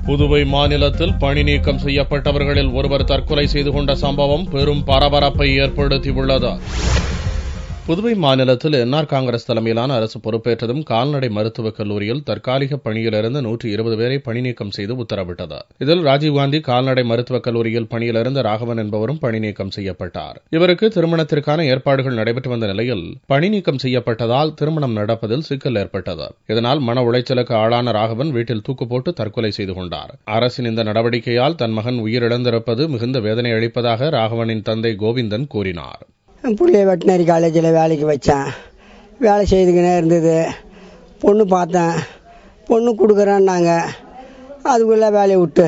புதுவை மாநிலத்தில் பணி நீக்கம் செய்யப்பட்டவர்களில் ஒருவர் தற்கொலை செய்து கொண்ட சம்பவம் பெரும் பரபரப்பை ஏற்படுத்தியுள்ளது. புதுவை மாநிலத்தில் என்ஆர் காங்கிரஸ் தலைமையிலான அரசு பொறுப்பேற்றதும் கால்நடை மருத்துவக் கல்லூரியில் தற்காலிக பணியிலிருந்து 120 பேரை பணி நீக்கம் செய்து உத்தரவிட்டது. இதில் ராஜீவ்காந்தி கால்நடை மருத்துவக் கல்லூரியில் பணியிலிருந்த ராகவன் என்பவரும் பணி நீக்கம் செய்யப்பட்டார். இவருக்கு திருமணத்திற்கான ஏற்பாடுகள் நடைபெற்று வந்த நிலையில் பணி நீக்கம் செய்யப்பட்டதால் திருமணம் நடப்பதில் சிக்கல் ஏற்பட்டது. இதனால் மன உளைச்சலுக்கு ஆளான ராகவன் வீட்டில் தூக்கு போட்டு தற்கொலை செய்து கொண்டார். அரசின் இந்த நடவடிக்கையால் தன் மகன் உயிரிழந்திருப்பது மிகுந்த வேதனை அளிப்பதாக ராகவனின் தந்தை கோவிந்தன் கூறினார். பிள்ளைய வெட்டினரி காலேஜில் வேலைக்கு வச்சேன். வேலை செய்துக்கினே இருந்தது. பொண்ணு பார்த்தேன். பொண்ணு கொடுக்குறேன்னாங்க. அதுக்குள்ளே வேலையை விட்டு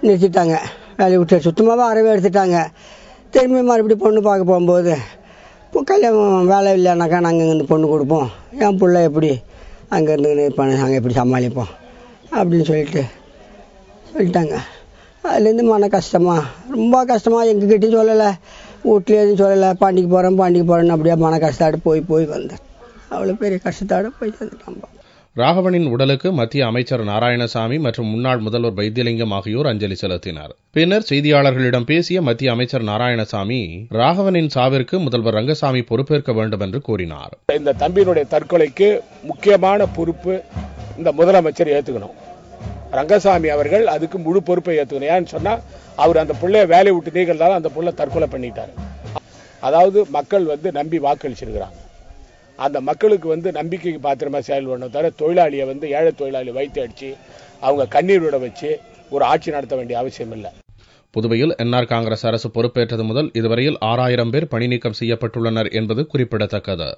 நிறுத்திட்டாங்க. வேலையை விட்டு சுத்தமாகவே அறவே எடுத்துட்டாங்க. திரும்பி மறுபடியும் பொண்ணு பார்க்க போகும்போது கல்யாணம் வேலை இல்லைனாக்கா நாங்கள் இங்கேருந்து பொண்ணு கொடுப்போம். என் பிள்ளை எப்படி அங்கேருந்து இருப்பாங்க, நாங்கள் எப்படி சமாளிப்போம் அப்படின்னு சொல்லிட்டாங்க. அதுலேருந்து மன கஷ்டமாக ரொம்ப கஷ்டமாக எங்ககிட்டையும் சொல்லலை, வீட்லேயே எதுவும் சொல்லலை. பாண்டிக்கு போகிறேன்னு அப்படியே மன கஷ்டத்தோடு போய் வந்தேன். அவ்வளோ பெரிய கஷ்டத்தோடு போய் வந்துட்டான். ராகவனின் உடலுக்கு மத்திய அமைச்சர் நாராயணசாமி மற்றும் முன்னாள் முதல்வர் வைத்தியலிங்கம் ஆகியோர் அஞ்சலி செலுத்தினர். பின்னர் செய்தியாளர்களிடம் பேசிய மத்திய அமைச்சர் நாராயணசாமி ராகவனின் சாவிற்கு முதல்வர் ரங்கசாமி பொறுப்பேற்க வேண்டும் என்று கூறினார். இந்த தம்பியினுடைய தற்கொலைக்கு முக்கியமான பொறுப்பு இந்த முதலமைச்சர் ஏற்றுக்கணும். ரங்கசாமி அவர்கள் அதுக்கு முழு பொறுப்பை ஏற்றுக்கணும். ஏன்னு சொன்னா அவர் அந்த பிள்ளைய வேலையை விட்டு நீக்கிறதால அந்த பிள்ளை தற்கொலை பண்ணிட்டாரு. அதாவது மக்கள் நம்பி வாக்களிச்சிருக்கிறாங்க. அந்த மக்களுக்கு நம்பிக்கைக்கு பாத்திரமா செயல்படணும் தவிர தொழிலாளியை ஏழை தொழிலாளி வைத்து அடிச்சு அவங்க கண்ணீர் விட வச்சு ஒரு ஆட்சி நடத்த வேண்டிய அவசியம் இல்லை. புதுவையில் என்ஆர் காங்கிரஸ் அரசு பொறுப்பேற்றது முதல் இதுவரையில் 6000 பேர் பணி நீக்கம் செய்யப்பட்டுள்ளனர் என்பது குறிப்பிடத்தக்கது.